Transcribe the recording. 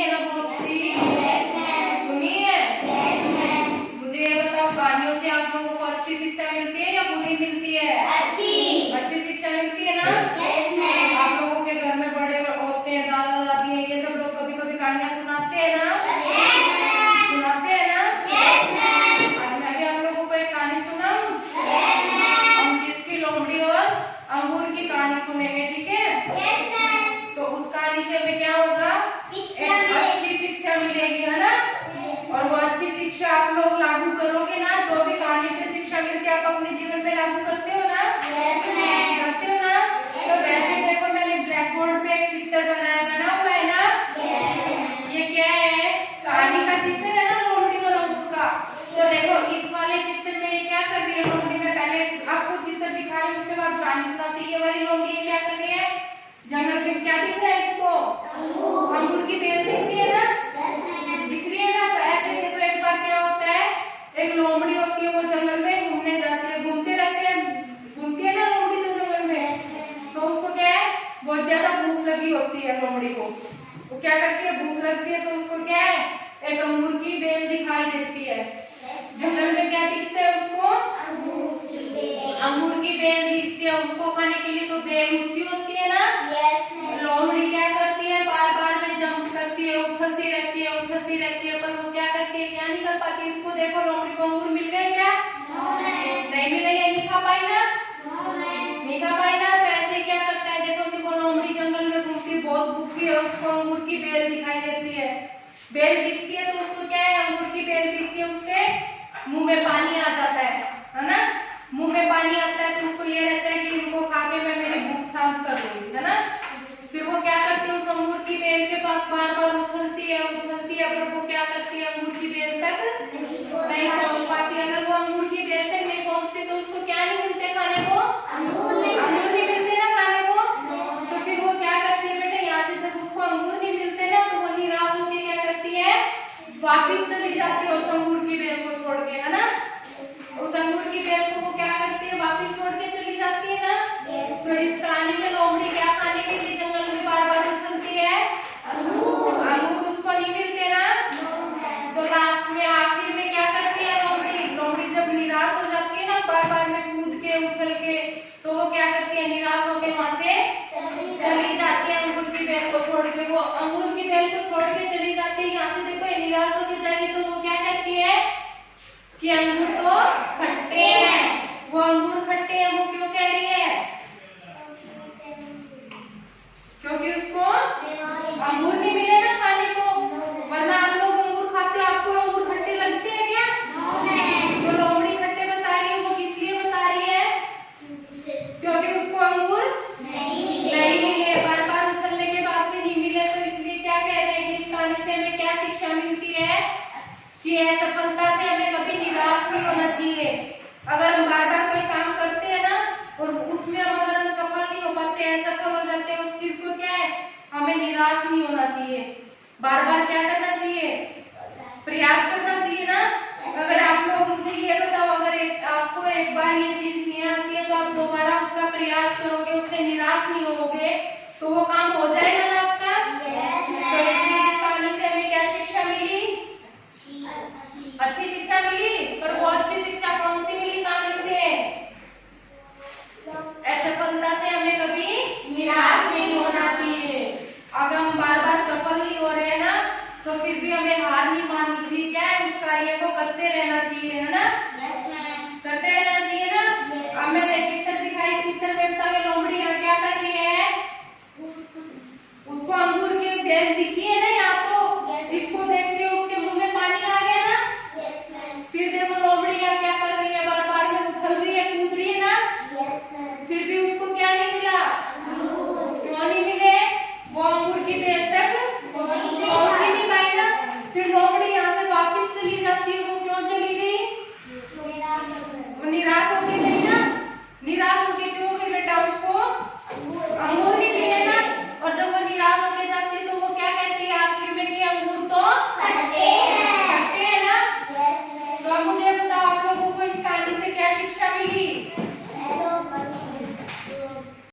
है ना बहुत सी? सुनी है? मुझे ये बताओ, कहानियों से आप लोगों को अच्छी शिक्षा मिलती है या बुरी मिलती है? अच्छी शिक्षा मिलती है ना? आप लोगों के घर में बड़े होते हैं, दादा दादी हैं, ये सब लोग कभी कभी कहानियां सुनाते हैं ना? सुनाते हैं ना? आज मैं भी आप लोगों को एक कहानी सुनाऊं? हम किसकी? लोमड़ी और अंगूर की कहानी सुनेंगे, ठीक है? तो उस कहानी से हमें क्या होगा? एक अच्छी शिक्षा मिलेगी, है ना? और वो अच्छी शिक्षा आप लोग लागू करोगे ना, जो भी कहानी से शिक्षा मिलती है आप अपने जीवन में लागू करते हो ना? करते हो ना? तो वैसे देखो, मैंने ब्लैक बोर्ड पे एक चित्र बना हुआ है ना? ये क्या है? कहानी का चित्र है ना, लोमड़ी और अंगूर का। तो देखो, इस वाले चित्र में ये क्या कर रही है लोमड़ी? में पहले आपको चित्र दिखा रही हूँ, उसके बाद कहानी सुनाती है। ये वाली लोमड़ी क्या कर रही है? जंगल में क्या दिख रहा है इसको? अंगूर की बेल दिख रही है ना? दिख रही है ना? तो ऐसे देखो, एक बार क्या होता है, एक लोमड़ी होती है, वो जंगल में घूमने जाती है, घूमती है ना लोमड़ी तो जंगल में। तो उसको क्या है, बहुत ज्यादा भूख लगी होती है लोमड़ी को। वो क्या करती है, भूख लगती है तो उसको क्या है, एक अंगूर की बेल दिखाई देती है। जंगल में क्या दिखता है उसको? अंगूर की बेल दिखती है। उसको खाने के लिए तो बेल ऊंची होती है ना? लोमड़ी क्या करती है, बार बार में जंप करती है, उछलती रहती है, पर वो क्या करती है, क्या नहीं कर पाती। उसको देखो, लोमड़ी को अंगूर मिल गए क्या? नहीं मिले, ये नहीं खा पाई ना? नहीं खा पाई ना? तो ऐसे क्या करता है, देखो कि वो लोमड़ी जंगल में घूमती, बहुत भूखी है, उसको अंगूर की बेल दिखाई देती है। बेल दिखती है तो उसको क्या है, अंगूर की बेल दिखती है, उसके मुंह में पानी आ जाता है ना? मुंह में पानी आता है तो उसको ये रहता है कि इनको खा के मैं मेरी भूख शांत कर लूंगी, है ना? फिर वो क्या करती है, उस अंगूर की बेल के पास बार बार उछलती है, पर वो क्या करती है, अंगूर की बेल तक नहीं पहुंच पाती। अगर वो अंगूर की बेल तक नहीं पहुंचती तो उसको क्या नहीं मिलते खाने को? अंगूर नहीं मिलते ना खाने को। तो फिर वो क्या करती है बेटा, यहाँ से जब उसको अंगूर नहीं मिलते ना, तो वो निराश होकर क्या करती है, वापिस चली जाती है उस अंगूर की बेल को छोड़ के, है ना? उस अंगूर की बेल को वो क्या करती है, वापिस छोड़ के चली जाती है ना? तो इस कहानी में लोमड़ी क्या खाने के लिए जंगल में बार बार उछलती है? अंगूर उसको नहीं मिलते ना? तो लास्ट में, आखिर में क्या करती है लोमड़ी जब निराश हो जाती है ना, बार बार में कूद के उछल के, तो वो क्या करती है, निराश होके वहां से चली जाती है अंगूर की बेल को छोड़ के। वो अंगूर की बेल को छोड़ के चली जाती है, यहाँ से देखो, ये निराश होके जाएगी तो वो क्या कहती है कि अंगूर तो खट्टे हैं। वो अंगूर खट्टे हैं, वो क्यों कह रही है? क्योंकि उसको अंगूर नहीं मिले ना खाने को। वरना आप लोग अंगूर खाते हो, आपको अंगूर खट्टे लगते हैं क्या? तो लोमड़ी खट्टे बता रही है, वो किस लिए बता रही है? क्योंकि उसको अंगूर नहीं मिले, बार बार उछलने के बाद भी नहीं मिले। तो इसलिए क्या कह रहे हैं कि इस कहानी से हमें क्या शिक्षा मिलती है कि असफलता से हमें कभी निराश नहीं होना चाहिए। अगर हम बार बार कोई काम करते हैं ना, और उसमें अगर हम सफल नहीं हो पाते, असफल हो जाते हैं उस चीज को, क्या है, हमें निराश नहीं होना चाहिए। बार बार क्या करना चाहिए? प्रयास करना चाहिए ना? अगर आप लोग मुझे ये बताओ, अगर आपको एक बार ये चीज नहीं आती है तो आप दोबारा उसका प्रयास करोगे, उससे निराश नहीं होगे, तो वो काम हो जाएगा ना आपका? तो इसलिए इस कहानी से हमें क्या शिक्षा मिली? अच्छी शिक्षा मिली, पर वो